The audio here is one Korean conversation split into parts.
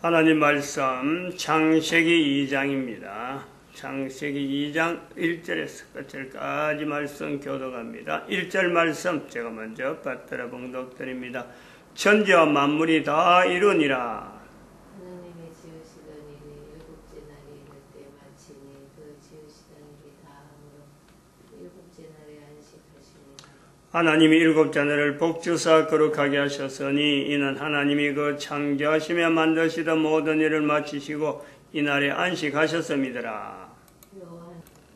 하나님 말씀 창세기 2장입니다. 창세기 2장 1절에서 끝절까지 말씀 교독합니다. 1절 말씀 제가 먼저 받들어 봉독드립니다. 천지와 만물이 다 이루니라. 하나님이 지으시던 일이 일곱째 날이 이를 때 마치니 그 지으시던 일이 다함으로 일곱째 날에 안식하시니라. 하나님이 일곱째 날을 복주사 거룩하게 하셨으니 이는 하나님이 그 창조하시며 만드시던 모든 일을 마치시고 이날에 안식하셨음이더라.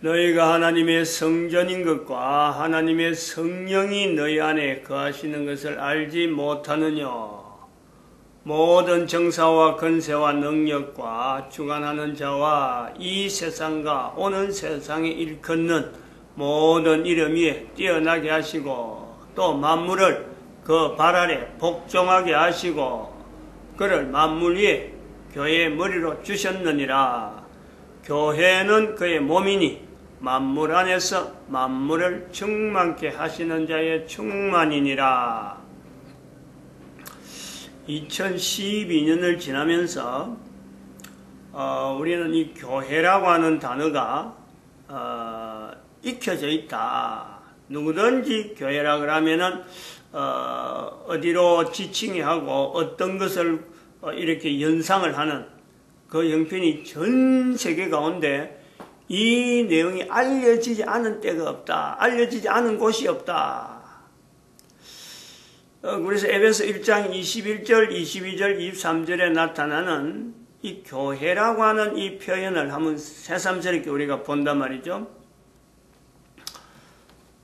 너희가 하나님의 성전인 것과 하나님의 성령이 너희 안에 거하시는 것을 알지 못하느냐. 모든 정사와 권세와 능력과 주관하는 자와 이 세상과 오는 세상에 일컫는 모든 이름 위에 뛰어나게 하시고 또 만물을 그 발 아래 복종하게 하시고 그를 만물 위에 교회의 머리로 주셨느니라. 교회는 그의 몸이니 만물 안에서 만물을 충만케 하시는 자의 충만이니라. 2012년을 지나면서 우리는 이 교회라고 하는 단어가 익혀져 있다. 누구든지 교회라 그러면은 어디로 지칭이 하고 어떤 것을 이렇게 연상을 하는 그 형편이 전 세계 가운데 이 내용이 알려지지 않은 때가 없다. 알려지지 않은 곳이 없다. 그래서 에베소 1장 21절, 22절, 23절에 나타나는 이 교회라고 하는 이 표현을 한번 새삼스럽게 우리가 본단 말이죠.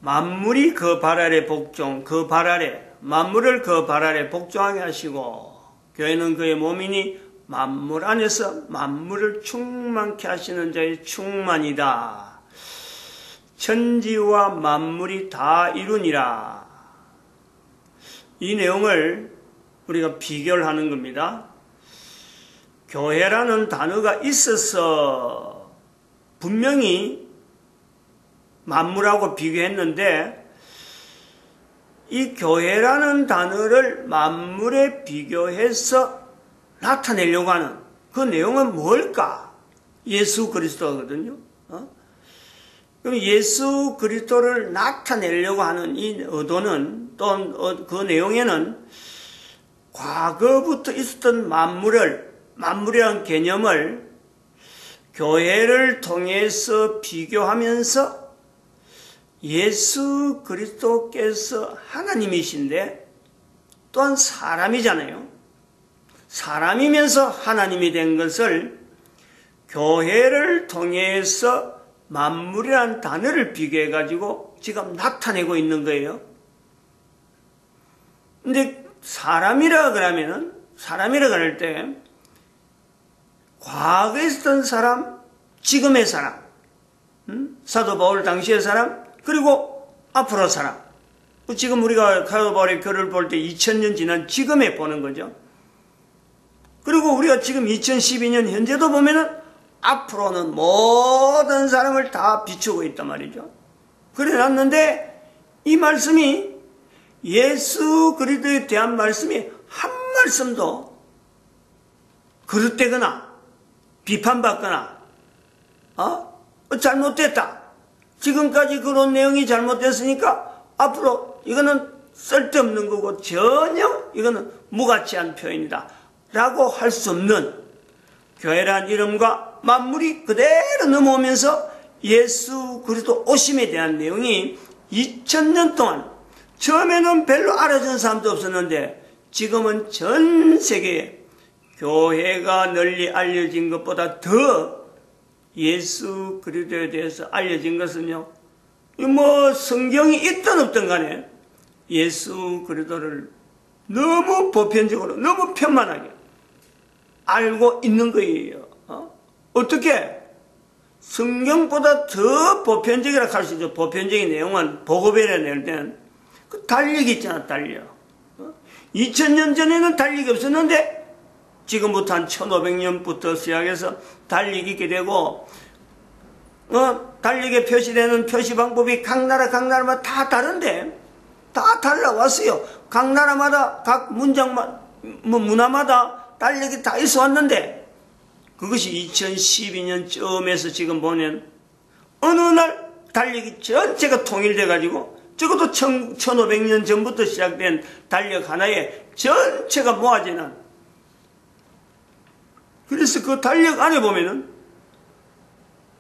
만물이 그 발 아래 복종, 그 발 아래, 만물을 그 발 아래 복종하게 하시고 교회는 그의 몸이니 만물 안에서 만물을 충만케 하시는 자의 충만이다. 천지와 만물이 다 이루니라. 이 내용을 우리가 비교를 하는 겁니다. 교회라는 단어가 있어서 분명히 만물하고 비교했는데 이 교회라는 단어를 만물에 비교해서 나타내려고 하는 그 내용은 뭘까? 예수 그리스도거든요. 그럼 예수 그리스도를 나타내려고 하는 이 의도는 또 그 내용에는 과거부터 있었던 만물이라는 개념을 교회를 통해서 비교하면서 예수 그리스도께서 하나님이신데 또한 사람이잖아요. 사람이면서 하나님이 된 것을 교회를 통해서 만물이라는 단어를 비교해가지고 지금 나타내고 있는 거예요. 근데 사람이라 그럴 때 과거에 있었던 사람, 지금의 사람, 사도 바울 당시의 사람, 그리고 앞으로 사람. 지금 우리가 사도 바울의 글을 볼 때 2000년 지난 지금에 보는 거죠. 그리고 우리가 지금 2012년 현재도 보면은 앞으로는 모든 사람을 다 비추고 있단 말이죠. 그래 놨는데 이 말씀이 예수 그리스도에 대한 말씀이 한 말씀도 그릇되거나 비판받거나 잘못됐다. 지금까지 그런 내용이 잘못됐으니까 앞으로 이거는 쓸데없는 거고 전혀 이거는 무가치한 표현이다. 라고 할 수 없는 교회란 이름과 만물이 그대로 넘어오면서 예수 그리스도 오심에 대한 내용이 2000년 동안 처음에는 별로 알아준 사람도 없었는데 지금은 전 세계에 교회가 널리 알려진 것보다 더 예수 그리스도에 대해서 알려진 것은요. 성경이 있든 없든 간에 예수 그리스도를 너무 보편적으로 너무 편만하게 알고 있는 거예요. 어떻게? 성경보다 더 보편적이라 할 수 있죠. 보편적인 내용은 보고별에 낼 때는 그 달력이 있잖아, 달력. 2000년 전에는 달력이 없었는데 지금부터 한 1500년부터 시작해서 달력이 있게 되고 달력에 표시되는 표시 방법이 각 나라마다 다 다른데 다 달라왔어요. 각 나라마다 각 문장마다 문화마다 달력이 다 있어 왔는데 그것이 2012년쯤에서 지금 보면 어느 날 달력이 전체가 통일돼 가지고 적어도 1500년 전부터 시작된 달력 하나에 전체가 모아지는, 그래서 그 달력 안에 보면은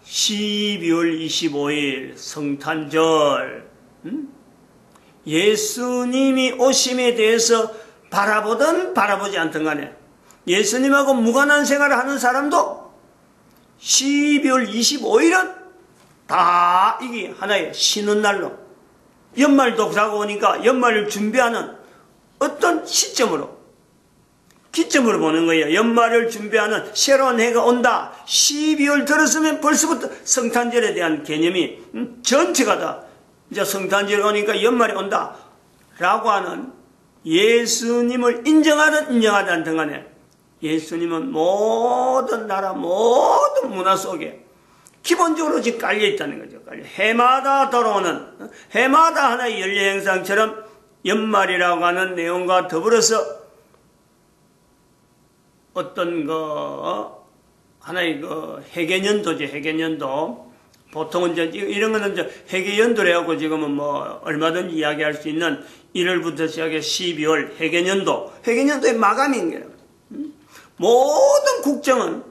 12월 25일 성탄절, 예수님이 오심에 대해서 바라보든 바라보지 않든 간에 예수님하고 무관한 생활을 하는 사람도 12월 25일은 다 이게 하나의 쉬는 날로, 연말도 다가오니까 연말을 준비하는 어떤 기점으로 보는 거예요. 연말을 준비하는 새로운 해가 온다. 12월 들었으면 벌써부터 성탄절에 대한 개념이 전체가 다 이제 성탄절이 오니까 연말이 온다 라고 하는, 예수님을 인정하든 인정하지 않든 간에 예수님은 모든 나라 모든 문화 속에 기본적으로 지금 깔려 있다는 거죠. 해마다 돌아오는, 해마다 하나의 연례 행상처럼 연말이라고 하는 내용과 더불어서 어떤 하나의 해계년도죠. 해계년도. 보통은 이런 거는 해계연도래 하고 지금은 뭐 얼마든지 이야기할 수 있는 1월부터 시작해 12월 해계년도. 해계년도의 마감인 거예요. 모든 국정은,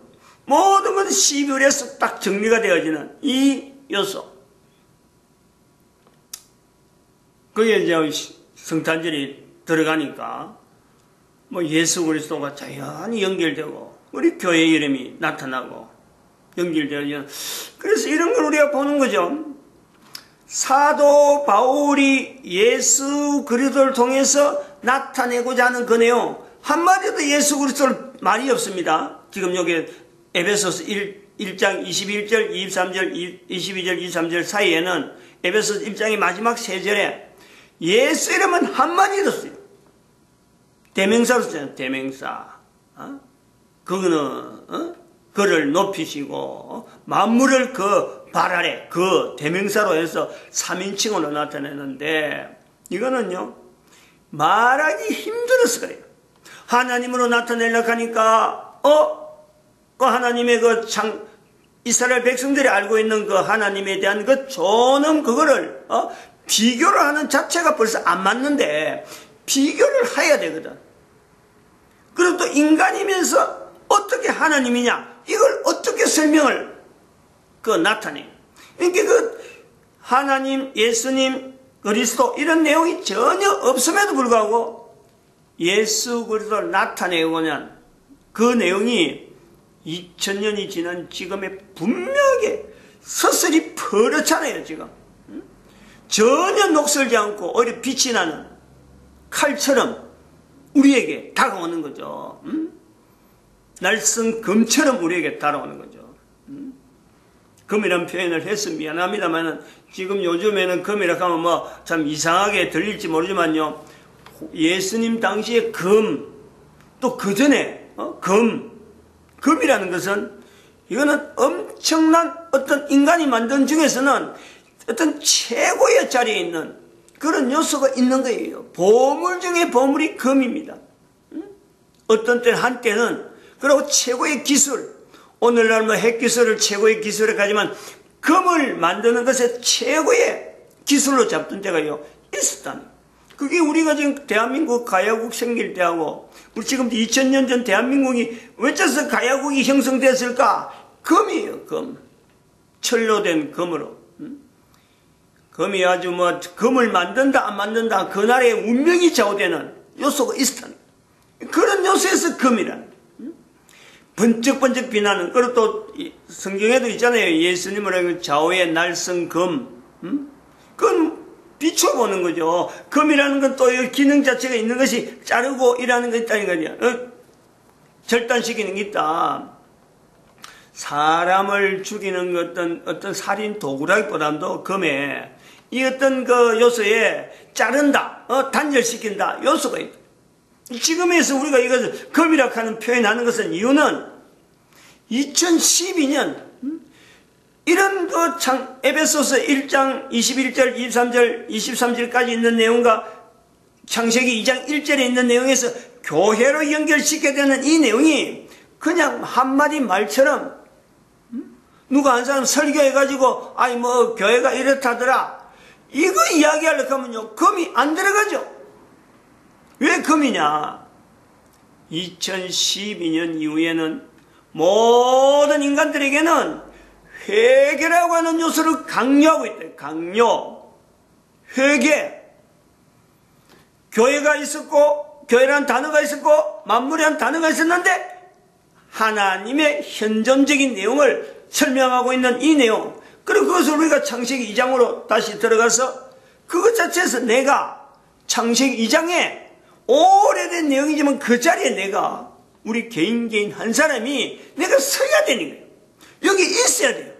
모든 것은 12월에서 딱 정리가 되어지는 이 요소. 그게 이제 성탄절이 들어가니까 뭐 예수 그리스도가 자연히 연결되고 우리 교회 이름이 나타나고 연결되어지는, 그래서 이런 걸 우리가 보는 거죠. 사도 바울이 예수 그리스도를 통해서 나타내고자 하는 그 내용 한마디도 예수 그리스도를 말이 없습니다. 지금 여기 에베소서 1장 21절, 23절, 22절, 23절 사이에는 에베소서 1장의 마지막 3절에 예수 이름은 한마디도 없어요. 대명사로 쓰잖아요. 대명사. 그거는 그를 높이시고 만물을 그 발 아래, 그 대명사로 해서 3인칭으로 나타내는데, 이거는요 말하기 힘들어서 그래요. 하나님으로 나타내려고 하니까 그 하나님의 이스라엘 백성들이 알고 있는 그 하나님에 대한 그 존엄, 그거를 비교를 하는 자체가 벌써 안 맞는데 비교를 해야 되거든. 그리고 또 인간이면서 어떻게 하나님이냐, 이걸 어떻게 설명을 나타내. 그러니까 하나님, 예수님, 그리스도 이런 내용이 전혀 없음에도 불구하고 예수 그리스도를 나타내고는 그 내용이 2000년이 지난 지금에 분명하게 서슬이 퍼렇잖아요. 지금 전혀 녹슬지 않고 오히려 빛이 나는 칼처럼 우리에게 다가오는 거죠. 날선 금처럼 우리에게 다가오는 거죠. 금이라는 표현을 해서 미안합니다만 지금 요즘에는 금이라고 하면 뭐 참 이상하게 들릴지 모르지만요, 예수님 당시에 금, 또 그 전에 금이라는 것은 이거는 엄청난 어떤 인간이 만든 중에서는 어떤 최고의 자리에 있는 그런 요소가 있는 거예요. 보물 중에 보물이 금입니다. 어떤 때는 한때는, 그리고 최고의 기술, 오늘날 뭐 핵기술을 최고의 기술에 가지만 금을 만드는 것에 최고의 기술로 잡던 때가요 있었다는. 그게 우리가 지금 대한민국 가야국 생길 때하고 우리 지금 2000년 전 대한민국이 어째서 가야국이 형성됐을까? 금이에요. 금. 철로 된 금으로. 금이 아주 뭐 금을 만든다 안 만든다 그날의 운명이 좌우되는 요소가 있었다는. 그런 요소에서 금이라는. 번쩍번쩍 빛나는. 그리고 또 성경에도 있잖아요. 예수님을 좌우의 날선 금. 그건 비춰보는 거죠. 금이라는 건 또 기능 자체가 있는 것이 자르고 일하는 거 있다는 거죠. 절단시키는 게 있다. 사람을 죽이는 어떤 살인 도구라기보다도 금에 이 어떤 그 요소에 자른다, 단절시킨다 요소가 있다. 지금에서 우리가 이것을 금이라고 하는 표현하는 것은 이유는 2012년 이런 에베소서 1장 21절, 23절, 23절까지 있는 내용과 창세기 2장 1절에 있는 내용에서 교회로 연결시켜야 되는 이 내용이 그냥 한마디 말처럼 누가 한 사람 설교해가지고 아이 뭐 교회가 이렇다더라 이거 이야기하려고 하면요 금이 안 들어가죠. 왜 금이냐? 2012년 이후에는 모든 인간들에게는 회개라고 하는 요소를 강요하고 있다. 강요, 회개. 교회가 있었고 교회라는 단어가 있었고 만물이라는 단어가 있었는데 하나님의 현존적인 내용을 설명하고 있는 이 내용, 그리고 그것을 우리가 창세기 2장으로 다시 들어가서 그것 자체에서 내가 창세기 2장에 오래된 내용이지만 그 자리에 내가 우리 개인 한 사람이 내가 서야 되는 거예요. 여기 있어야 돼요.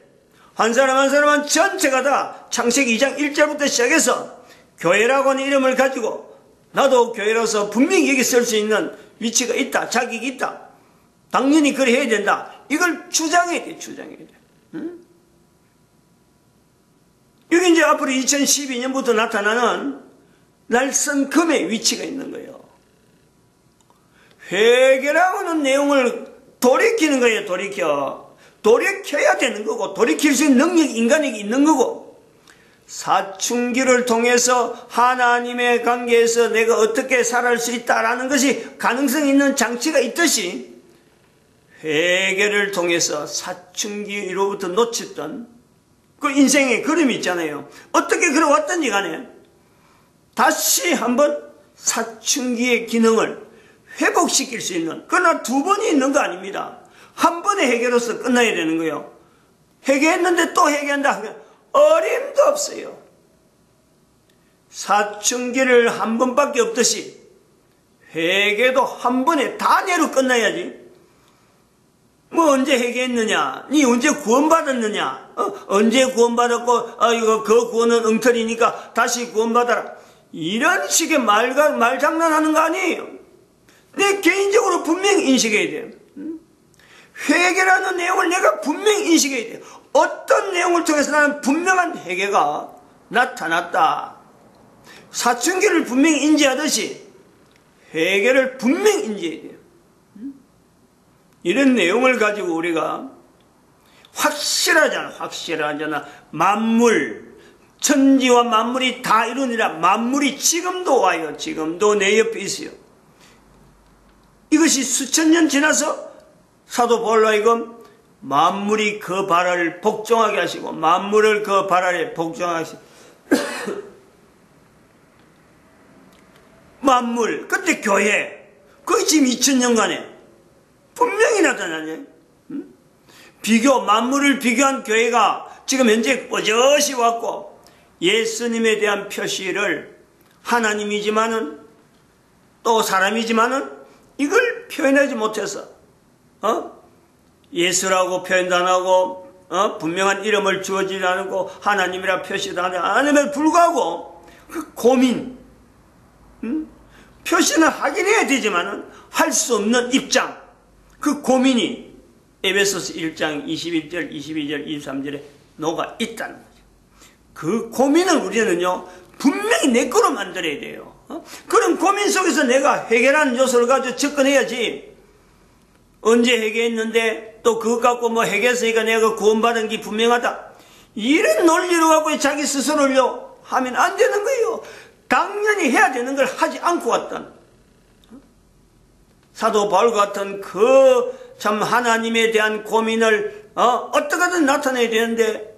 한 사람 한 사람은 전체가 다 창세기 2장 1절부터 시작해서 교회라고 하는 이름을 가지고 나도 교회로서 분명히 여기 쓸 수 있는 위치가 있다, 자격이 있다, 당연히 그래 해야 된다, 이걸 주장해야 돼. 주장해야 돼. 응? 여기 이제 앞으로 2012년부터 나타나는 날선 금의 위치가 있는 거예요. 회개라고 하는 내용을 돌이키는 거예요. 돌이켜야 되는 거고, 돌이킬 수 있는 능력이 인간에게 있는 거고, 사춘기를 통해서 하나님의 관계에서 내가 어떻게 살아갈 수 있다라는 것이 가능성 있는 장치가 있듯이 회개를 통해서 사춘기로부터 놓쳤던 그 인생의 그림이 있잖아요. 어떻게 그려왔던지 간에 다시 한번 사춘기의 기능을 회복시킬 수 있는, 그러나 두 번이 있는 거 아닙니다. 한 번의 회개로서 끝나야 되는 거예요. 회개했는데 또 회개한다 하면 어림도 없어요. 사춘기를 한 번밖에 없듯이 회개도 한 번에 다 내로 끝나야지. 뭐 언제 회개했느냐, 니 언제 구원받았느냐, 언제 구원받았고 이거 그 구원은 엉터리니까 다시 구원받아라, 이런 식의 말장난하는 거 아니에요. 내 개인적으로 분명히 인식해야 돼요. 회개라는 내용을 내가 분명히 인식해야 돼요. 어떤 내용을 통해서 나는 분명한 회개가 나타났다. 사춘기를 분명히 인지하듯이 회개를 분명히 인지해야 돼요. 이런 내용을 가지고 우리가 확실하잖아. 만물, 천지와 만물이 다 이루니라. 만물이 지금도 와요. 지금도 내 옆에 있어요. 이것이 수천 년 지나서 사도 바울로 하여금 만물이 그 발을 복종하게 하시고 만물을 그 발 아래 복종하게 하시고 만물, 그때 교회, 그게 지금 2000년간에 분명히 나타나네. 만물을 비교한 교회가 지금 현재 버젓이 왔고 예수님에 대한 표시를 하나님이지만은 또 사람이지만은 이걸 표현하지 못해서 예수라고 표현도 안 하고 분명한 이름을 주어지지 않고 하나님이라 표시도 안 함에도 불구하고 그 고민, 표시는 하긴 해야 되지만은 할 수 없는 입장, 그 고민이 에베소서 1장 21절, 22절, 23절에 녹아 있다는 거죠. 그 고민을 우리는요 분명히 내 거로 만들어야 돼요. 그런 고민 속에서 내가 회개라는 요소를 가지고 접근해야지. 언제 회개했는데 또 그것 갖고 뭐 회개했으니까 내가 구원받은 게 분명하다, 이런 논리로 갖고 자기 스스로를요 하면 안 되는 거예요. 당연히 해야 되는 걸 하지 않고 왔던 사도 바울 같은 그 참 하나님에 대한 고민을 어떻게든 나타내야 되는데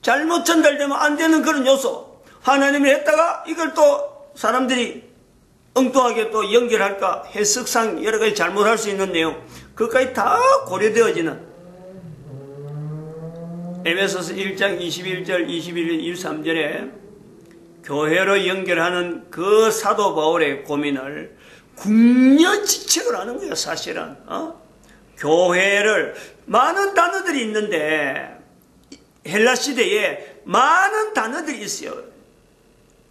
잘못 전달되면 안 되는 그런 요소, 하나님이 했다가 이걸 또 사람들이 엉뚱하게 또 연결할까, 해석상 여러 가지 잘못할 수 있는 내용, 그것까지 다 고려되어지는 에베소서 1장 21절, 21절, 23절에 교회로 연결하는 그 사도 바울의 고민을 궁여지책을 하는 거예요. 사실은 교회를, 많은 단어들이 있는데 헬라 시대에 많은 단어들이 있어요.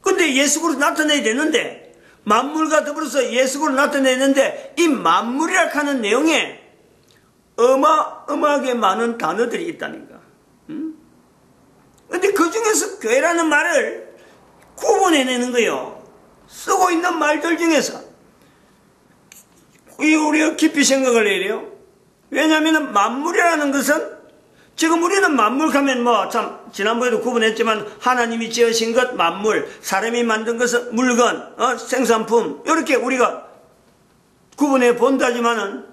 근데 예수로 나타내야 되는데, 만물과 더불어서 예수로 나타내는데 이 만물이라 하는 내용에 어마어마하게 많은 단어들이 있다는 거. 근데 그 중에서 교회라는 말을 구분해내는 거예요. 쓰고 있는 말들 중에서 우리가 깊이 생각을 해야 돼요. 왜냐하면 만물이라는 것은 지금 우리는 만물 가면 참 지난번에도 구분했지만 하나님이 지으신 것 만물, 사람이 만든 것은 물건, 생산품 이렇게 우리가 구분해 본다지만은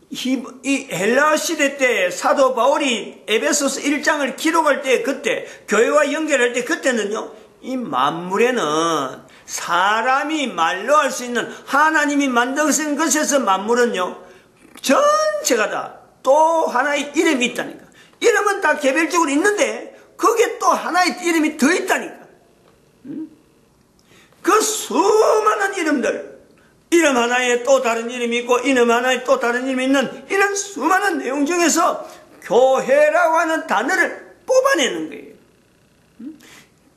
이 헬라 시대 때 사도 바울이 에베소서 1장을 기록할 때 그때 교회와 연결할 때 그때는요 이 만물에는 사람이 말로 할 수 있는 하나님이 만드신 것에서 만물은요 전체가 다 또 하나의 이름이 있다니까. 이름은 다 개별적으로 있는데 거기에 또 하나의 이름이 더 있다니까. 그 수많은 이름들, 이름 하나에 또 다른 이름이 있고 이름 하나에 또 다른 이름이 있는 이런 수많은 내용 중에서 교회라고 하는 단어를 뽑아내는 거예요.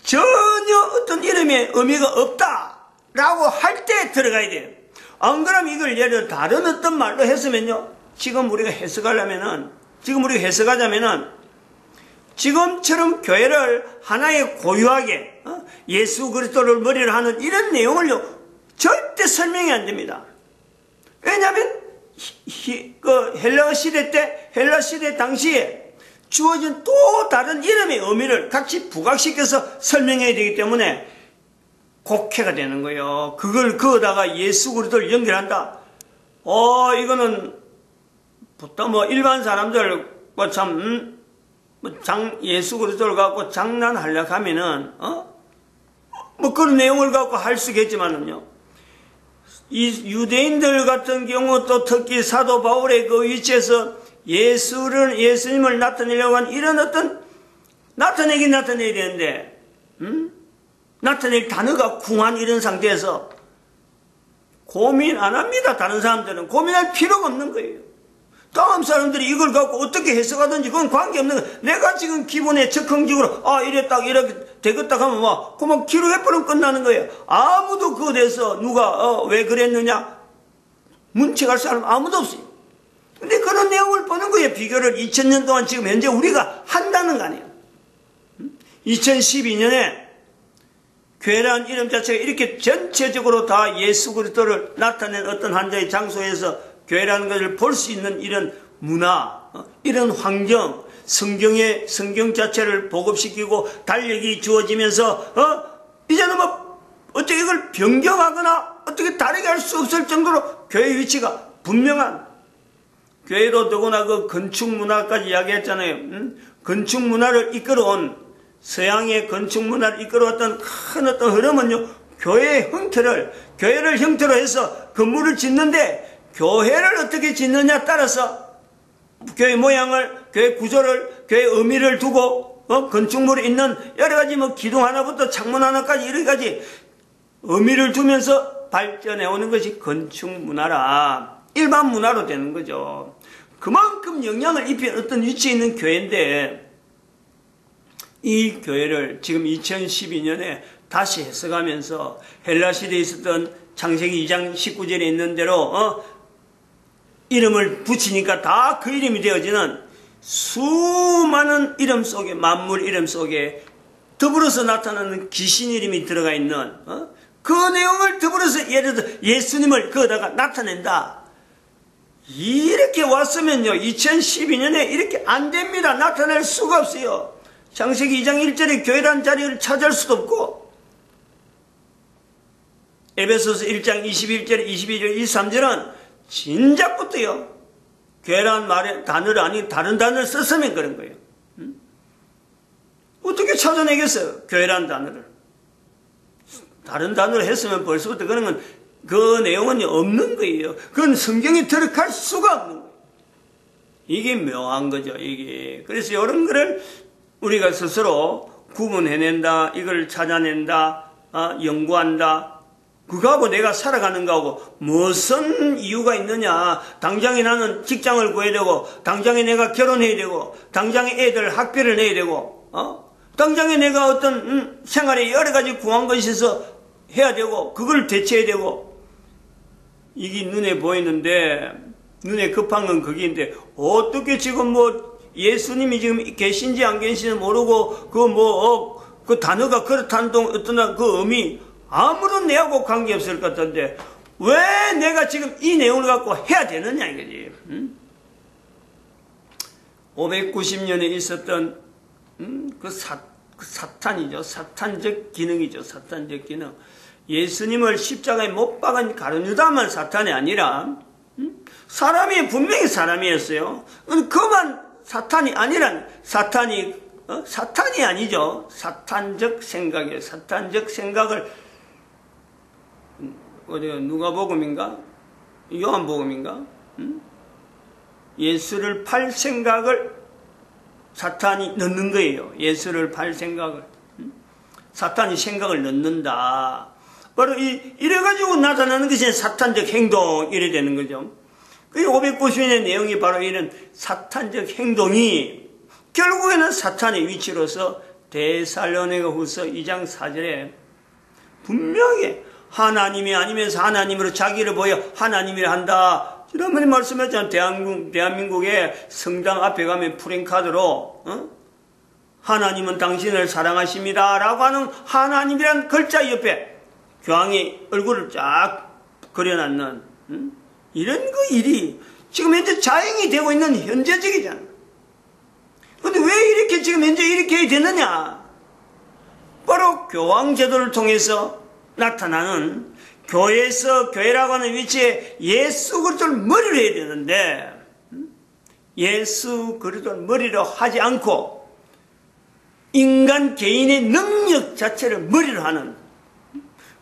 전혀 어떤 이름에 의미가 없다라고 할 때 들어가야 돼요. 안 그러면 이걸 예를 들어 다른 어떤 말로 했으면요. 지금 우리가 해석하자면은 지금처럼 교회를 하나의 고유하게 예수 그리스도를 머리로 하는 이런 내용을요 절대 설명이 안 됩니다. 왜냐하면 그 헬라 시대 당시에 주어진 또 다른 이름의 의미를 같이 부각시켜서 설명해야 되기 때문에 곡해가 되는 거예요. 그거다가 예수 그리스도를 연결한다. 이거는 보통 일반 사람들 예수 그리스도를 갖고 장난하려고 하면은 그런 내용을 갖고 할 수 있겠지만은요. 이 유대인들 같은 경우 또 특히 사도 바울의 그 위치에서 예수님을 나타내려고 한 이런 어떤 나타내야 되는데 나타낼 단어가 궁한 이런 상태에서 고민 안 합니다. 다른 사람들은 고민할 필요가 없는 거예요. 다음 사람들이 이걸 갖고 어떻게 해석하든지 그건 관계없는 거예요. 내가 지금 기본에 적응적으로 이렇게 되겠다 하면 그만 기록해버리면 끝나는 거예요. 아무도 그거에 대해서 누가 왜 그랬느냐 문책할 사람 아무도 없어요. 근데 그런 내용을 보는 거예요. 비교를 2000년 동안 지금 현재 우리가 한다는 거 아니에요. 2012년에 교회라는 이름 자체가 이렇게 전체적으로 다 예수 그리스도를 나타낸 어떤 한자의 장소에서 교회라는 것을 볼 수 있는 이런 문화, 이런 환경, 성경 자체를 보급시키고 달력이 주어지면서 이제는 어떻게 이걸 변경하거나 어떻게 다르게 할 수 없을 정도로 교회의 위치가 분명한 교회로 더구나 그 건축 문화까지 이야기했잖아요. 건축 문화를 이끌어온 서양의 건축 문화를 이끌어왔던 큰 어떤 흐름은요, 교회를 형태로 해서 건물을 짓는데 교회를 어떻게 짓느냐 따라서 교회 모양을, 교회 구조를, 교회 의미를 두고 건축물에 있는 여러 가지 기둥 하나부터 창문 하나까지 여러 가지 의미를 두면서 발전해 오는 것이 건축 문화라 일반 문화로 되는 거죠. 그만큼 영향을 입힌 어떤 위치에 있는 교회인데 이 교회를 지금 2012년에 다시 해석하면서 헬라 시대에 있었던 창세기 2장 19절에 있는 대로 이름을 붙이니까 다 그 이름이 되어지는 수많은 이름 속에 만물 이름 속에 더불어서 나타나는 귀신 이름이 들어가 있는 그 내용을 더불어서 예를 들어 예수님을 거기다가 나타낸다. 이렇게 왔으면요 2012년에 이렇게 안 됩니다. 나타낼 수가 없어요. 창세기 2장 1절에 교회라는 자리를 찾을 수도 없고 에베소서 1장 21절 22절 23절은 진작부터요 교회라는 말에 단어를 아닌 다른 단어를 썼으면 그런 거예요. 어떻게 찾아내겠어요? 교회라는 단어를 다른 단어를 했으면 벌써부터 그런 건 그 내용은 없는 거예요. 그건 성경에 들어갈 수가 없는 거예요. 이게 묘한 거죠. 이게 그래서 이런 거를 우리가 스스로 구분해낸다, 이걸 찾아낸다, 연구한다. 그거하고 내가 살아가는 거하고 무슨 이유가 있느냐. 당장에 나는 직장을 구해야 되고, 당장에 내가 결혼해야 되고, 당장에 애들 학비를 내야 되고, 당장에 내가 어떤 생활에 여러 가지 구한 것이 있어서 해야 되고, 그걸 대체해야 되고, 이게 눈에 보이는데, 눈에 급한 건 그게인데, 어떻게 지금 예수님이 지금 계신지 안 계신지 모르고, 그 단어가 그렇다는 어떤 그 의미, 아무런 내하고 관계없을 것 같은데, 왜 내가 지금 이 내용을 갖고 해야 되느냐 이거지. 590년에 있었던 그 사탄이죠. 사탄적 기능이죠. 사탄적 기능. 예수님을 십자가에 못 박은 가룟 유다만 사탄이 아니라 사람이 분명히 사람이었어요. 그만 사탄이 아니란 사탄이 아니죠. 사탄적 생각이에요. 사탄적 생각을 어디가 누가복음인가? 요한복음인가? 예수를 팔 생각을 사탄이 넣는 거예요. 예수를 팔 생각을. 사탄이 생각을 넣는다. 바로 이래가지고 나타나는 것이 사탄적 행동, 이래 되는 거죠. 그 590년의 내용이 바로 이런 사탄적 행동이 결국에는 사탄의 위치로서 데살로니가 후서 2장 4절에 분명히 하나님이 아니면서 하나님으로 자기를 보여 하나님이라 한다. 지난번에 말씀했잖아요. 대한민국의 성당 앞에 가면 프랭카드로 하나님은 당신을 사랑하십니다 라고 하는 하나님이란 글자 옆에 교황의 얼굴을 쫙 그려놨는 이런 그 일이 지금 현재 자행이 되고 있는 현재적이잖아. 근데 왜 이렇게 지금 현재 이렇게 되느냐? 바로 교황 제도를 통해서 나타나는 교회라고 하는 위치에 예수 그리스도를 머리로 해야 되는데 예수 그리스도를 머리로 하지 않고 인간 개인의 능력 자체를 머리로 하는,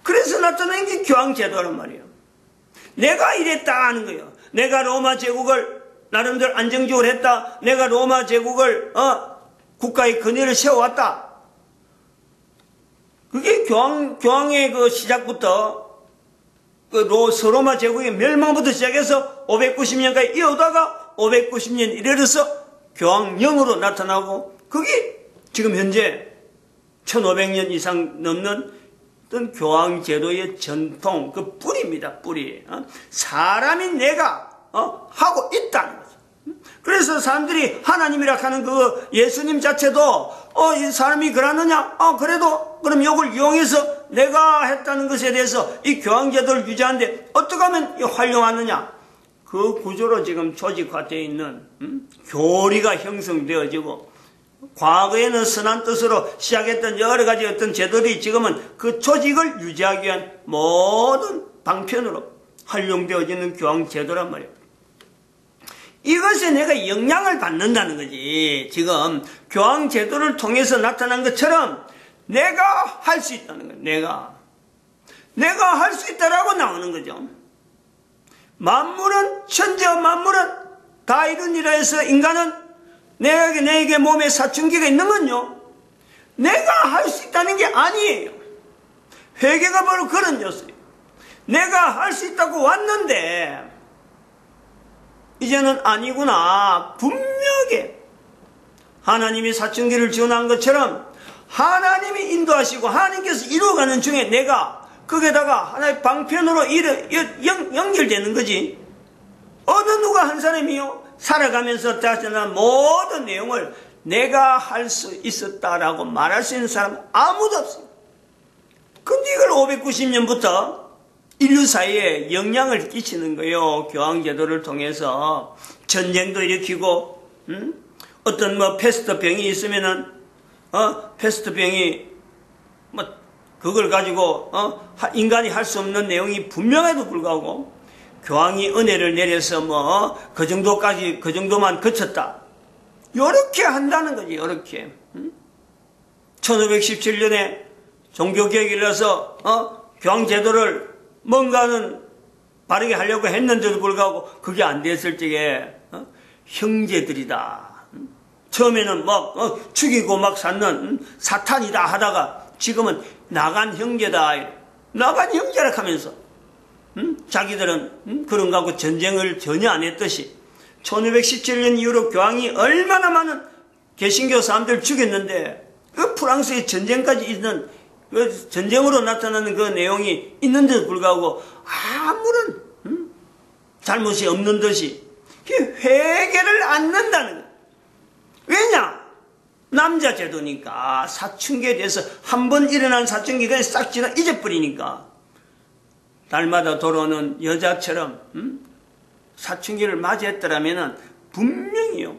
그래서 나타나는 게 교황 제도란 말이에요. 내가 이랬다 하는 거예요. 내가 로마 제국을 나름대로 안정적으로 했다. 내가 로마 제국을 국가의 근위를 세워왔다. 그게 교황의 그 시작부터 서로마 제국의 멸망부터 시작해서 590년까지 이어오다가 590년 이르러서 교황령으로 나타나고, 그게 지금 현재 1500년 이상 넘는 어떤 교황 제도의 전통, 그 뿌리입니다. 뿌리. 사람이 내가 하고 있다는 거죠. 그래서 사람들이 하나님이라 하는 그 예수님 자체도 이 사람이 그러느냐? 그래도 그럼 이걸 이용해서 내가 했다는 것에 대해서 이 교황 제도를 유지하는데 어떻게 하면 활용하느냐? 그 구조로 지금 조직화되어 있는 교리가 형성되어지고, 과거에는 선한 뜻으로 시작했던 여러 가지 어떤 제도들이 지금은 그 조직을 유지하기 위한 모든 방편으로 활용되어지는 교황 제도란 말이에요. 이것에 내가 영향을 받는다는 거지. 지금 교황 제도를 통해서 나타난 것처럼 내가 할 수 있다는 거예요. 내가 할 수 있다라고 나오는 거죠. 만물은, 천지와 만물은 다 이루니라 해서 인간은 내게 몸에 사춘기가 있는 건요, 내가 할 수 있다는 게 아니에요. 회개가 바로 그런 요소예요. 내가 할 수 있다고 왔는데 이제는 아니구나. 분명하게 하나님이 사춘기를 지원한 것처럼 하나님이 인도하시고 하나님께서 이루어가는 중에 내가 거기에다가 하나의 방편으로 연결되는 거지. 어느 누가 한 사람이요, 살아가면서 나타난 모든 내용을 내가 할 수 있었다라고 말할 수 있는 사람은 아무도 없어요. 근데 이걸 590년부터 인류 사이에 영향을 끼치는 거예요. 교황 제도를 통해서 전쟁도 일으키고, 어떤 패스트 병이 있으면은 패스트 병이 그걸 가지고 인간이 할 수 없는 내용이 분명해도 불구하고 교황이 은혜를 내려서 그 정도만 거쳤다. 요렇게 한다는 거지. 요렇게. 1517년에 종교개혁이 일어서 교황 제도를 뭔가는 바르게 하려고 했는데도 불구하고 그게 안 됐을 적에 형제들이다. 처음에는 죽이고 막 찾는 사탄이다 하다가 지금은 나간 형제다. 나간 형제라 하면서 자기들은 그런 거 하고 전쟁을 전혀 안 했듯이 1517년 이후로 교황이 얼마나 많은 개신교 사람들 죽였는데, 그 프랑스의 전쟁까지 있는 그 전쟁으로 나타나는 그 내용이 있는데도 불구하고 아무런 잘못이 없는 듯이 회개를 않는다는 거예요. 왜냐? 남자 제도니까 사춘기에 대해서 한 번 일어난 사춘기가 싹 지나 잊어버리니까 날마다 돌아오는 여자처럼 사춘기를 맞이했더라면 분명히요.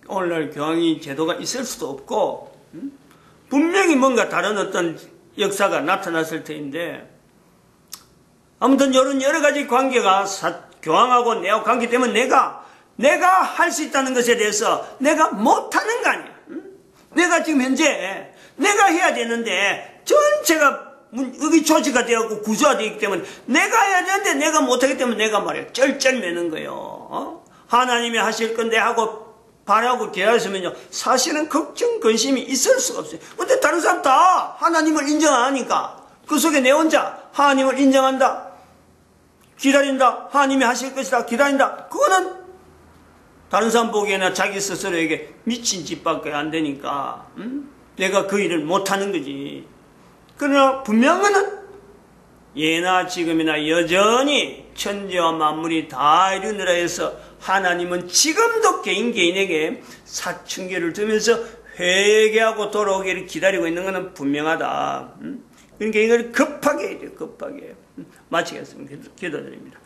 오늘날 교황이 제도가 있을 수도 없고 분명히 뭔가 다른 어떤 역사가 나타났을 터인데 아무튼 이런 여러 가지 관계가 교황하고 내하고 관계 때문에 내가 할 수 있다는 것에 대해서 내가 못하는 거 아니야. 내가 지금 현재 내가 해야 되는데 전체가 여기 조직화 되었고 구조화되기 때문에 내가 해야 되는데 내가 못하기 때문에 내가 말이야 쩔쩔매는 거예요. 하나님이 하실 건데 하고 바라고 기다렸으면요 사실은 걱정 근심이 있을 수가 없어요. 근데 다른 사람 다 하나님을 인정 안 하니까 그 속에 내 혼자 하나님을 인정한다, 기다린다, 하나님이 하실 것이다 기다린다, 그거는 다른 사람 보기에나 자기 스스로에게 미친 짓밖에 안 되니까 내가 그 일을 못하는 거지. 그러나 분명한 것은 예나 지금이나 여전히 천지와 만물이 다 이루느라 해서 하나님은 지금도 개인에게 사춘기를 두면서 회개하고 돌아오기를 기다리고 있는 것은 분명하다. 그러니까 이걸 급하게 해야 돼요. 급하게. 마치겠습니다. 기도드립니다.